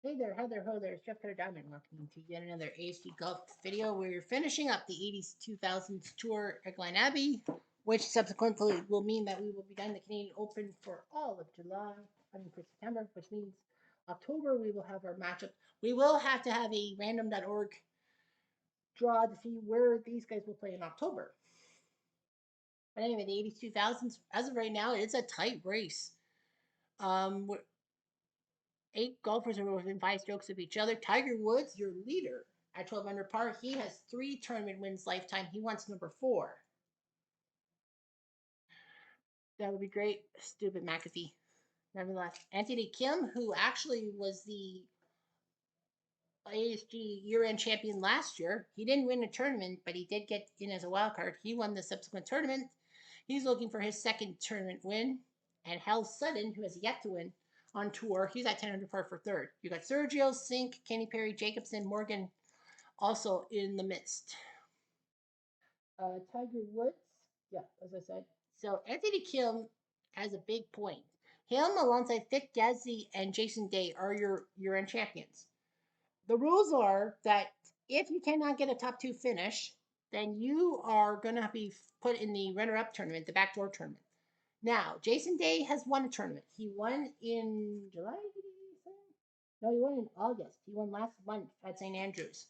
Hey there, how there, ho there, it's Jeff Cutter Diamond. Welcome to yet another ASG Golf video where you're finishing up the 80s 2000s tour at Glen Abbey, which subsequently will mean that we will be done the Canadian Open for all of for September, which means October we will have our matchup. We will have to have a random.org draw to see where these guys will play in October. But anyway, the 80s 2000s, as of right now, it's a tight race. 8 golfers are within 5 strokes of each other. Tiger Woods, your leader, at 12 under par. He has 3 tournament wins lifetime. He wants number 4. That would be great. Stupid McAfee. Nevertheless, Anthony Kim, who actually was the ASG year-end champion last year, he didn't win a tournament, but he did get in as a wild card. He won the subsequent tournament. He's looking for his 2nd tournament win. And Hal Sutton, who has yet to win on tour, he's at 10 under par for 3rd. You got Sergio, Sink, Kenny Perry, Jacobson, Morgan, also in the midst. Tiger Woods, yeah, as I said. So Anthony Kim has a big point. Him alongside Vic Gazzi and Jason Day are your year-end champions. The rules are that if you cannot get a top 2 finish, then you are going to be put in the runner-up tournament, the backdoor tournament. Now, Jason Day has won a tournament. He won in July, did he say? No, he won in August. He won last month at St. Andrews.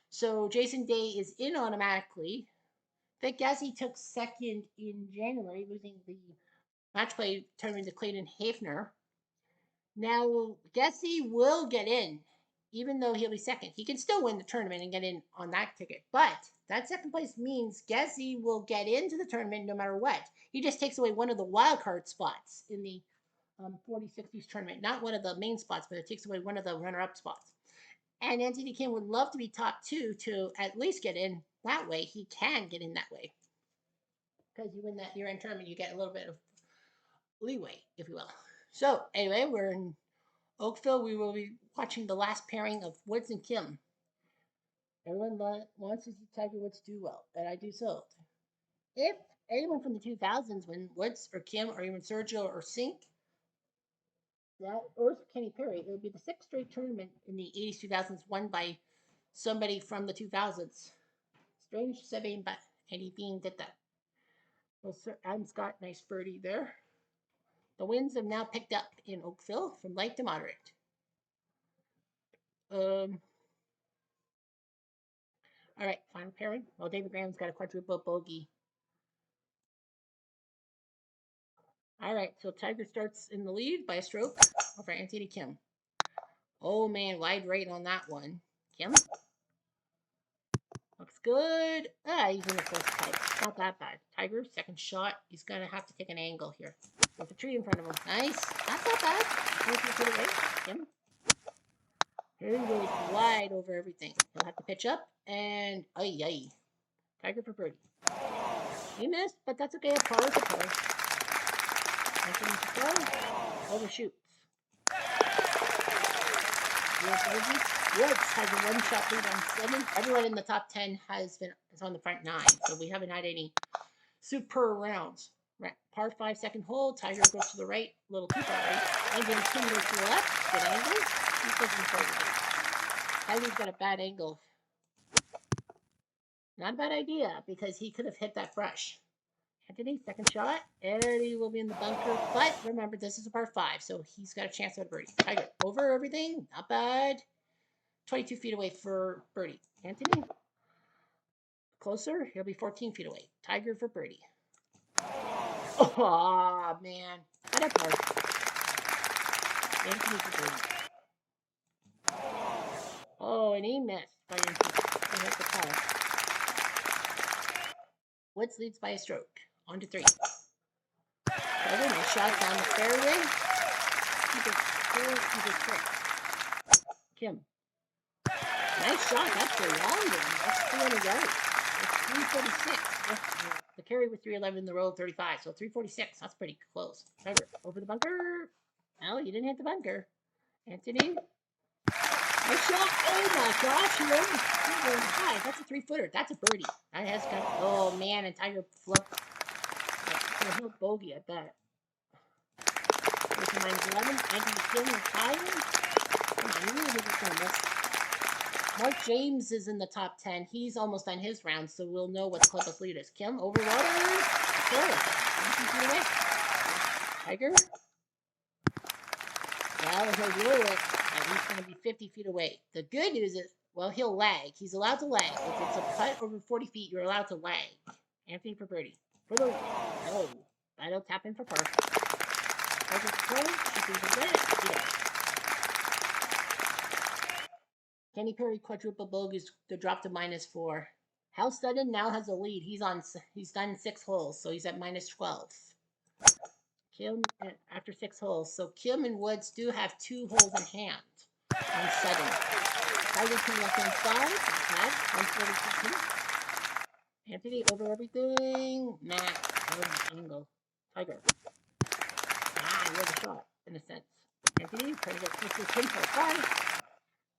So Jason Day is in automatically. Vic Gazzi took 2nd in January, losing the match play tournament to Clayton Hafner. Now, Gazzi will get in, even though he'll be 2nd. He can still win the tournament and get in on that ticket. But that 2nd place means Gazzi will get into the tournament no matter what. He just takes away one of the wild card spots in the 40-60s tournament. Not one of the main spots, but it takes away one of the runner-up spots. And Anthony Kim would love to be top 2 to at least get in that way. He can get in that way. Because you win that year-end tournament, you get a little bit of leeway, if you will. So, anyway, we're in Oakville. We will be watching the last pairing of Woods and Kim. Everyone wants to see Tiger Woods do well, and I do so. If anyone from the 2000s win Woods or Kim or even Sergio or Sink, that or Kenny Perry, it would be the 6th straight tournament in the 80s 2000s won by somebody from the 2000s. Strange Sebane, but Eddie Bean did that. Well, Sir Adam Scott, nice birdie there. The winds have now picked up in Oakville from light to moderate. All right, final pairing. Well, David Graham's got a quadruple bogey. All right, so Tiger starts in the lead by a stroke over Anthony Kim. Oh, man, wide right on that one. Kim. Looks good. He's in the first tight. Not that bad. Tiger, 2nd shot. He's going to have to take an angle here. With a tree in front of him. Nice. That's not bad. Put it away. Kim. Here he goes wide over everything. He'll have to pitch up. And, ay. Tiger for birdie. He missed, but that's okay. A par is a par. Anthony to go. Overshoots. Woods has a 1-shot lead on 7. Everyone in the top 10 is on the front 9. So we haven't had any super rounds. Par 5 2nd hole. Tiger goes to the right, a little too far right. And then Kim goes to the left. Good angle. He's looking forward. Tiger's got a bad angle. Not a bad idea because he could have hit that brush. Anthony, 2nd shot. Eddie will be in the bunker. But remember, this is a par 5, so he's got a chance at a birdie. Tiger over everything. Not bad. 22 feet away for birdie. Anthony, closer. He'll be 14 feet away. Tiger for birdie. Oh, man. What a par. Anthony for birdie. Oh, and he missed by Anthony. He hit the par. Woods leads by a stroke. On to 3. Tiger, nice shot down the fairway. Keep it quick. Kim. Nice shot. That's a long one. That's 300 yards. It's 346. The carry was 311, the roll 35. So 346. That's pretty close. Tiger, over the bunker. No, you didn't hit the bunker. Anthony. Nice shot. Oh my gosh. He went high. That's a 3-footer. That's a birdie. That has got. Oh man. And Tiger flipped. No bogey at that. With -11. Anthony Kim is higher. Come on. You really gonna miss. Mark James is in the top 10. He's almost on his round, so we'll know what clubhouse lead is. Kim, over water. Sure. 20 feet away. Tiger. Well, he'll roll it. And he's going to be 50 feet away. The good news is, well, he'll lag. He's allowed to lag. If it's a putt over 40 feet, you're allowed to lag. Anthony for birdie. For the... No. That'll tap in for par. Tiger for par. Shooting for birdie. Yeah. Kenny Perry quadruple bogeys to drop to -4. Hal Sutton now has a lead. He's done 6 holes, so he's at -12. Kim after 6 holes. So Kim and Woods do have 2 holes in hand on Sutton. Tiger to the left hand side. Not 142. Anthony over everything. Matt over the angle. Tiger. He has a shot in a sense. Anthony trying to get close to him for a par.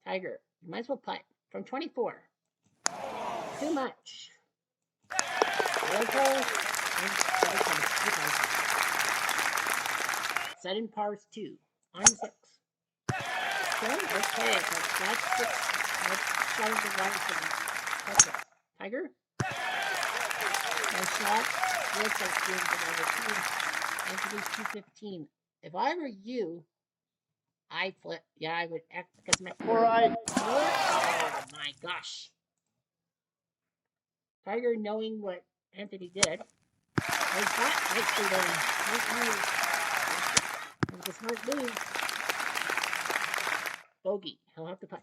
Tiger. You might as well putt from 24. Too much. Sudden pars 2 on 6. Okay, that's 6. That's shot of the water for me. Tiger. Nice shot. Looks like doing the water 2. Anthony's 215. If I were you, I'd flip. Yeah, I would act because my. Alright. Oh my gosh. Tiger knowing what Anthony did. Nice shot. Nicely done. Nice move. It was a smart move. Bogey. He'll have to putt.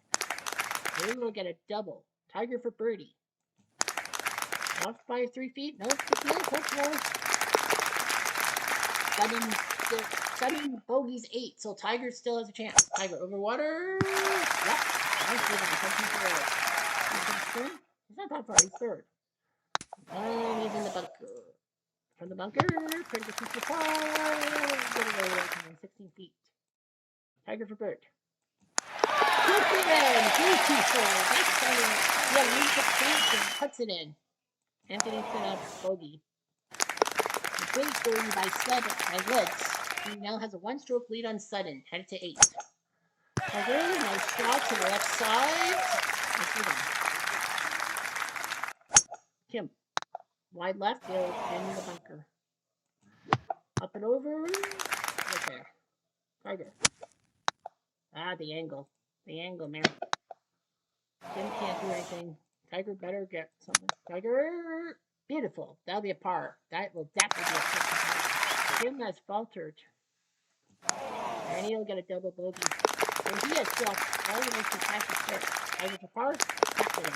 Maybe we'll get a double. Tiger for birdie. Off by 3 feet. No, it's the deal. Close more. Sudden bogey's 8, so Tiger still has a chance. Tiger over water. Yep. Nice move. He's not that far. He's third. And he's in the bunker. From the bunker, pretty good for par. Get it over 16 feet. Tiger for bird. Good for them. 3-2-4. That's starting. Yeah, leads the chance and puts it in. Anthony's gonna bogey. The big birdie by Sutton by Woods. He now has a 1-stroke lead on Sutton, headed to 8. Tiger, nice shot to the left side. Kim, wide left, he'll in the bunker. Up and over. Right there. Tiger. The angle. The angle, man. Kim can't do anything. Tiger better get something. Tiger. Beautiful. That'll be a par. That will definitely be a par. Kim has faltered. And he'll get a double bogey. So he has struck all the way to past the strip. Tiger for par. Tapped it in.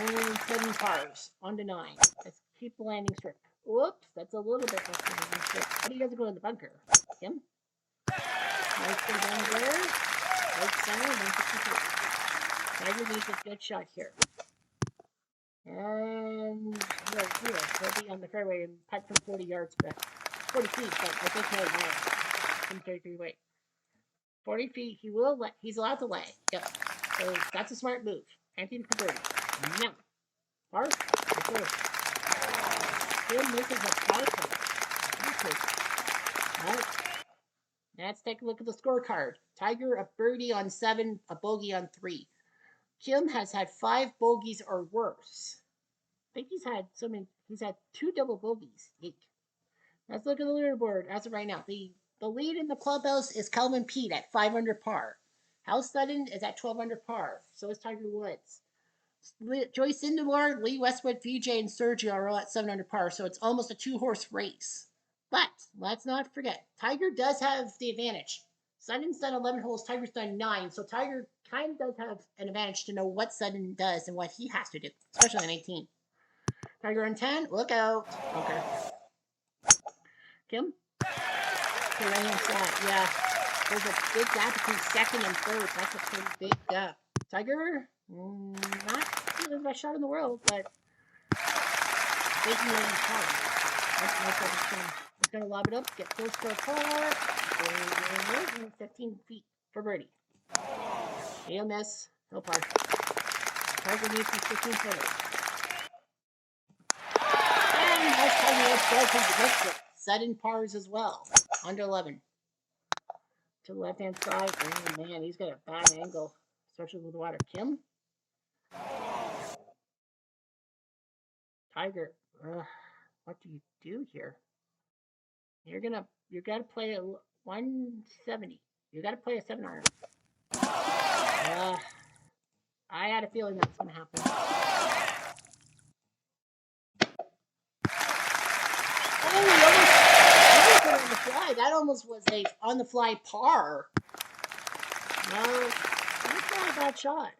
And 7 pars. On to 9. Let's keep the landing strip. Whoops. That's a little bit less than the landing strip. How do you guys go in the bunker? Kim? Nice thing down there. Right center. 162. Tiger needs a good shot here. And he'll be on the fairway and putt from 40 yards, but 40 feet, but I think he'll lay from 33 weight. 40 feet, he's allowed to lay. Yep. So that's a smart move. Anthony for birdie. No. Par? Still misses a par putt. Alright. Let's take a look at the scorecard. Tiger, a birdie on 7, a bogey on 3. Kim has had 5 bogeys or worse. I think he's had 2 double bogeys. Eek. Let's look at the leaderboard as of right now. The lead in the clubhouse is Calvin Pete at 5 under par. Hal Sutton is at 12 under par. So is Tiger Woods. Joyce Indemore, Lee Westwood, VJ, and Sergio are all at 7 under par. So it's almost a 2-horse race. But let's not forget, Tiger does have the advantage. Sutton's done 11 holes, Tiger's done 9, so Tiger kind of does have an advantage to know what Sutton does and what he has to do, especially on 18. Tiger on 10, look out. Okay. Kim? The right-hand side, yeah. There's a big gap between second and third. That's a pretty big gap. Tiger, not the best shot in the world, but taking it in the car. That's nice of him. He's going to lob it up, get close to a par. 15 feet for birdie. He'll miss. No par. Tiger needs his 15 footers. And that's Tiger Woods does his it. Sudden pars as well. Under 11. to the left-hand side. Oh, man, he's got a bad angle, especially with the water. Kim? Tiger, what do you do here? You gotta play a 170. You gotta play a 7-iron. I had a feeling that's gonna happen. Oh, almost on the fly. That almost was a on the fly par. No, that's not a bad shot.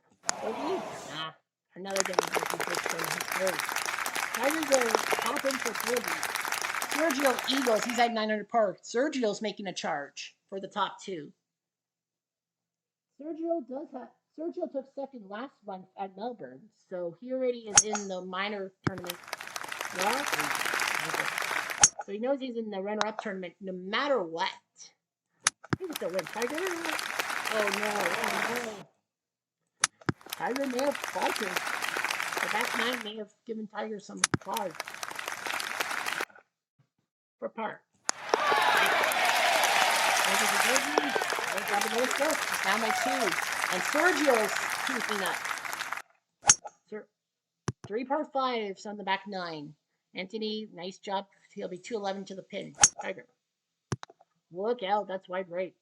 Okay. Nah, another game. Tiger's going to hop in for 30. Sergio Eagles, he's at 900 par. Sergio's making a charge for the top two. Sergio took second last month at Melbourne, so he already is in the minor tournament. Yeah. So he knows he's in the runner-up tournament no matter what. He can still win. Tiger. Oh no. Tiger may have faltered. The back nine may have given Tiger some pause. For par. It's down by 2. And Sergio's creeping up. 3 par 5s on the back 9. Anthony, nice job. He'll be 211 to the pin. Tiger. Look out, that's wide right.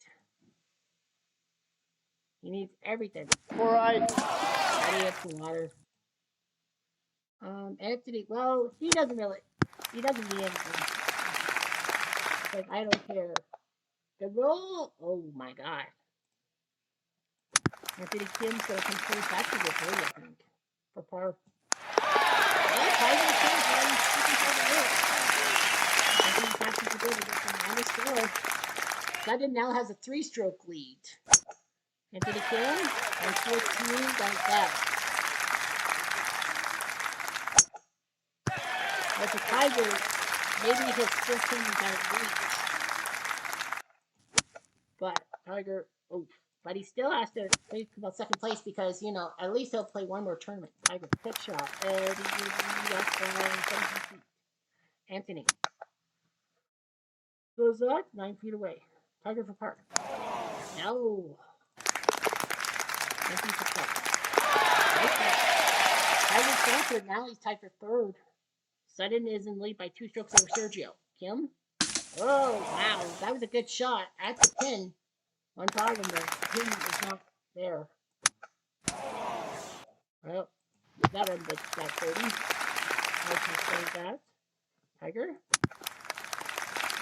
He needs everything. All right. Ready up the water. Anthony, well, he doesn't need anything. It's like, I don't care. The roll, oh my god. Anthony Kim's gonna come close back to the 30, I think. For par. Well, Tiger Kim's already sticking for the hit. Anthony catches the good to get some -4. Sutton now has a 3-stroke lead. Anthony Kim on 14 like that. But the Tiger, maybe his 14 is out of reach. But Tiger, but he still has to think about second place because, you know, at least he'll play one more tournament. Tiger, pick shot. Anthony. Goes up 9 feet away. Tiger for par. No. Anthony for par. Tiger Stanford, now he's tied for 3rd. Sutton is in lead by 2 strokes over Sergio. Kim? Oh, wow. That was a good shot at the pin. One problem, the pin is not there. Well, that ended that 30. I should say that. Tiger?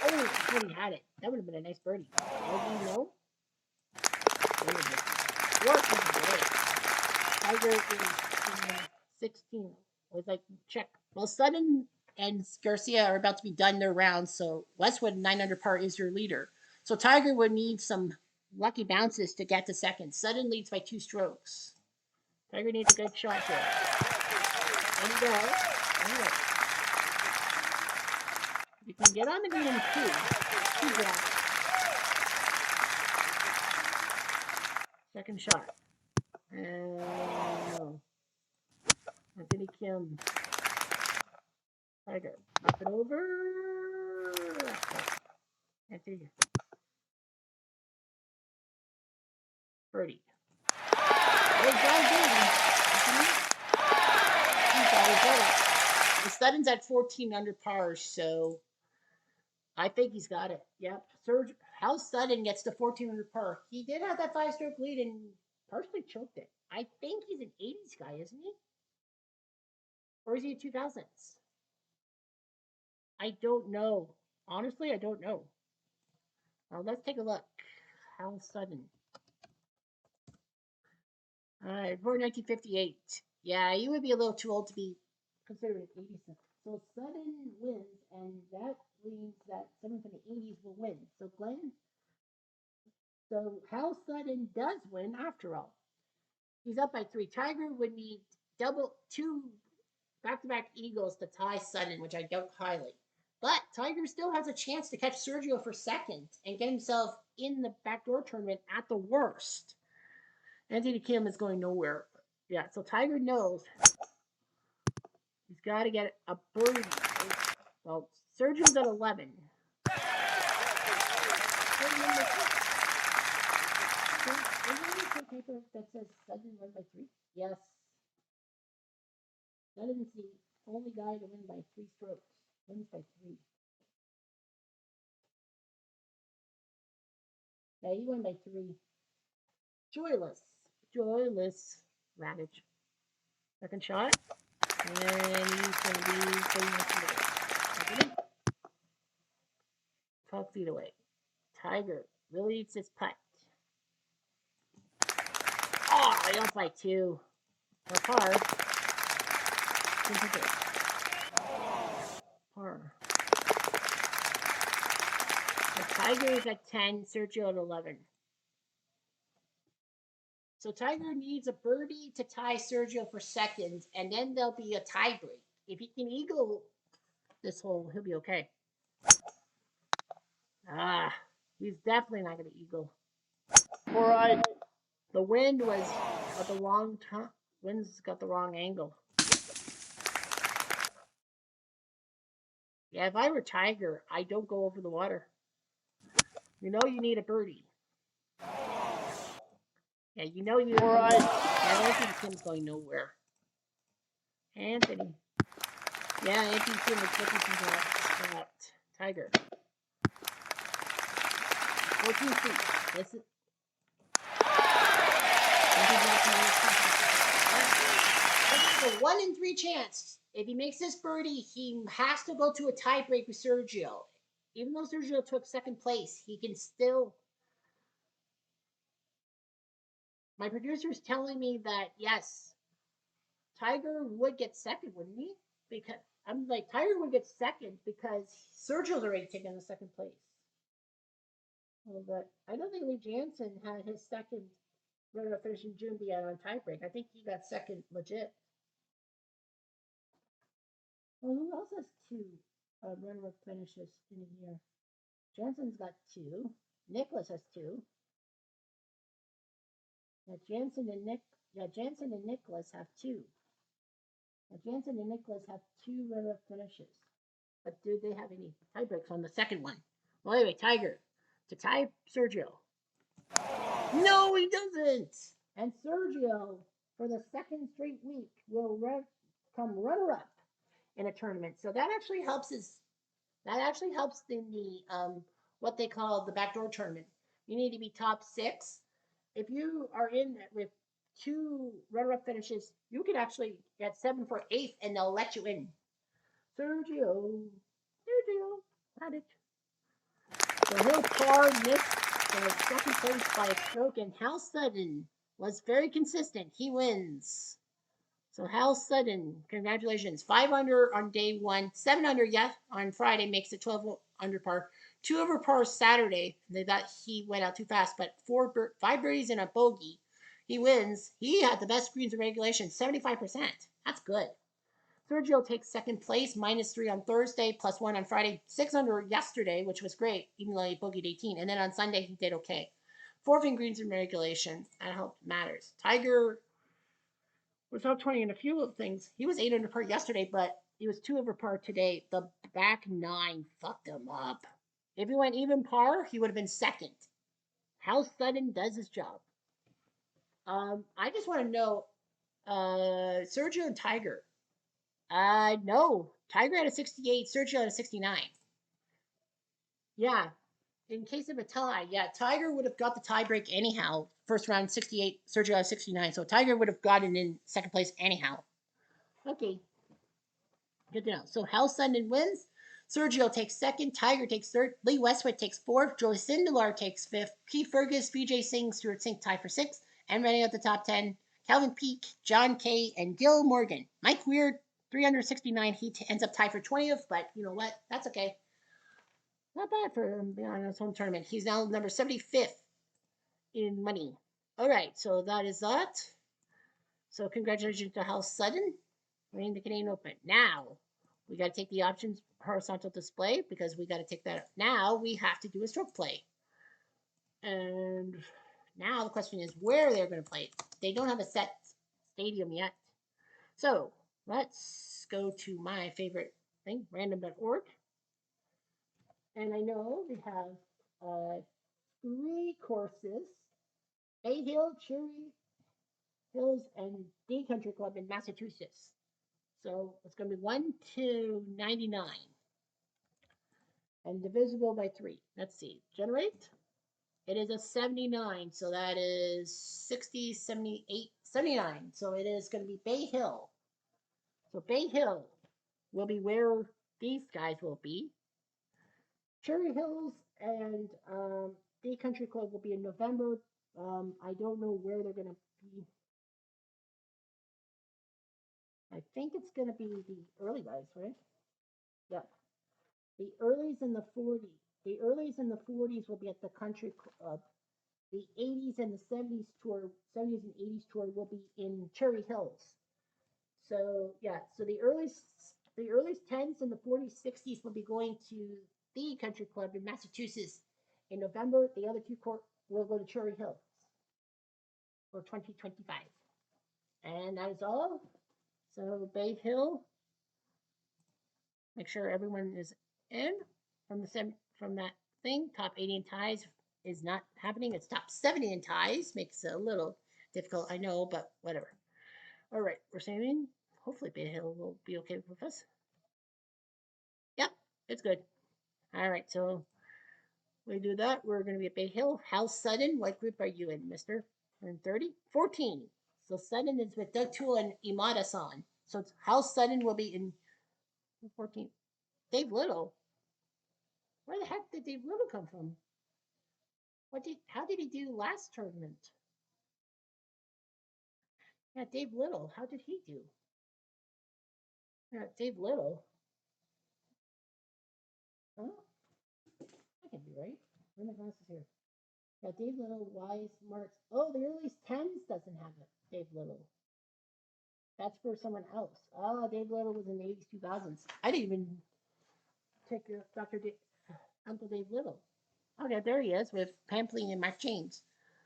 Oh, I thought he had it. That would have been a nice birdie. Oh, no? Tiger is 16. It was like, check. Well, Sutton and Garcia are about to be done their rounds, so Westwood 900 par is your leader. So Tiger would need some lucky bounces to get to second. Sutton leads by 2 strokes. Tiger needs a good shot here. And he does. Anyway. You can get on the green in 2. 2 drops. Second shot. No. Anthony Kim. Tiger. Up and over. Anthony. Birdie. The Sutton's at 14 under par, so I think he's got it. Yep. How Sutton gets to 14 under par. He did have that 5-stroke lead and partially choked it. I think he's an 80s guy, isn't he? Or is he a 2000s? I don't know. Honestly, I don't know. Well, let's take a look. How Sutton. Born 1958. Yeah, you would be a little too old to be considered an 80s. So Sutton wins, and that means that someone from the 80s will win. So Glenn, Hal Sutton does win after all. He's up by 3. Tiger would need 2 back-to-back eagles to tie Sutton, which I doubt highly. But Tiger still has a chance to catch Sergio for second and get himself in the backdoor tournament at the worst. Anthony Kim is going nowhere. Yeah, so Tiger knows he's got to get a birdie. Well, Sergio's at 11. paper that says Sudden won by 3? Yes. Sudden's the only guy to win by 3 strokes. Wins by 3. Yeah, he won by 3. Joyless. Joyless. Ravage. Second shot. And he's going to be 12 feet away. Tiger really eats his putt. Oh, I off by 2. Or par. Par. The Tiger is at 10, Sergio at 11. So Tiger needs a birdie to tie Sergio for second, and then there'll be a tie break. If he can eagle this hole, he'll be okay. Ah, he's definitely not going to eagle. All right. The wind was at the wrong time. Wind's got the wrong angle. Yeah, if I were Tiger, I don't go over the water. You know you need a birdie. Yeah, you know you. All right. Yeah, Anthony Kim's going nowhere. Anthony. Yeah, Anthony Kim was looking for that Tiger. 14 feet. This is. This is a 1 in 3 chance. If he makes this birdie, he has to go to a tiebreak with Sergio. Even though Sergio took second place, he can still. My producer's telling me that yes, Tiger would get second, wouldn't he? Because I'm like, Tiger would get second because Sergio's already taken the second place. Well, but I don't think Lee Jansen had his second runner-up finish in June be out on tiebreak. I think he got second legit. Well, who else has 2 runner-up finishes in a year? Jansen's got 2. Nicholas has 2. Now Jansen and Nicholas have 2. Now Jansen and Nicholas have 2 runner-up finishes. But do they have any tiebreaks on the second one? Well, anyway, Tiger to tie Sergio. No, he doesn't. And Sergio, for the second straight week, will come runner-up in a tournament. So that actually helps in the what they call the backdoor tournament. You need to be top 6. If you are in with 2 runner-up finishes, you could actually get 7 for 8th, and they'll let you in. Sergio, got it. So he'll par Nick for second place by a stroke, and Hal Sutton was very consistent. He wins. So Hal Sutton, congratulations. 5 under on day 1, 7 under on Friday makes it 12 under par. 2 over par Saturday. They thought he went out too fast, but 5 birdies and a bogey. He wins. He had the best greens in regulation, 75%. That's good. Sergio takes second place, -3 on Thursday, +1 on Friday, 6 under yesterday, which was great, even though he bogeyed 18. And then on Sunday, he did okay. 4th in greens in regulation. That helped matters. Tiger was top 20 in a few of things. He was 8 under par yesterday, but he was 2 over par today. The back 9 fucked him up. If he went even par, he would have been second. How Sutton does his job. I just want to know, Sergio and Tiger. No. Tiger had a 68, Sergio had a 69. Yeah. In case of a tie, yeah, Tiger would have got the tiebreak anyhow. First round 68, Sergio had 69. So Tiger would have gotten in second place anyhow. Okay. Good to know. So Hal Sutton wins. Sergio takes second. Tiger takes third. Lee Westwood takes fourth. Joey Sindelar takes fifth. Keith Fergus, Vijay Singh, Stuart Sink tie for sixth. And running out the top 10, Calvin Peake, John Kay, and Gil Morgan. Mike Weir, 369. He ends up tied for 20th, but you know what? That's okay. Not bad for him being on his home tournament. He's now number 75th in money. All right, so that is that. So congratulations to Hal Sutton winning the Canadian Open. Now, we got to take the options horizontal display because we got to take that. Now we have to do a stroke play. And now the question is where they're going to play it. They don't have a set stadium yet. So let's go to my favorite thing, random.org. And I know they have 3 courses. Bay Hill, Cherry Hills, and D Country Club in Massachusetts. So it's going to be 1 to 99 and divisible by 3. Let's see. Generate. It is a 79. So that is 60, 78, 79. So it is going to be Bay Hill. So Bay Hill will be where these guys will be. Cherry Hills and Day Country Club will be in November. I don't know where they're going to be. I think it's going to be the early guys, right? Yep. The earlies in the 40s. The earlies in the 40s will be at the Country Club. The 80s and the 70s tour, 70s and 80s tour will be in Cherry Hills. So yeah, so the early 10s and the 40s, 60s will be going to the Country Club in Massachusetts in November. The other two court will go to Cherry Hills for 2025. And that is all. So Bay Hill, make sure everyone is in from that thing. Top 80 in ties is not happening. It's top 70 in ties. Makes it a little difficult, I know, but whatever. All right, we're saving. Hopefully Bay Hill will be okay with us. Yep, it's good. All right, so we do that. We're going to be at Bay Hill. How Sudden? What group are you in, mister? We're in 30? 14. So Sudden is with Doug Tool and Imada-san. So it's How Sudden will be in 14. Dave Little. Where the heck did Dave Little come from? How did he do last tournament? Yeah, Dave Little. How did he do? Yeah, Dave Little. Huh? I can be right. Where are my glasses here? Yeah, Dave Little, Wise, Marks. Oh, the early 10s doesn't have it. Dave Little. That's for someone else. Oh, Dave Little was in the 80s, 2000s. I didn't even take Uncle Dave Little. Okay, there he is with Pamphlet and Mac James.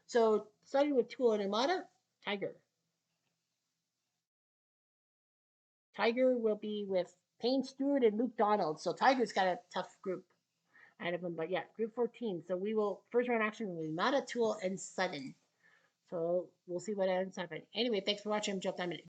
So, starting with Tool and Amada, Tiger. Tiger will be with Payne Stewart and Luke Donald. So, Tiger's got a tough group out of them. But yeah, group 14. So, we will, first round action will be Amada, Tool, and Sudden. So, we'll see what ends up. Anyway, thanks for watching. I'm Jeff Diamond.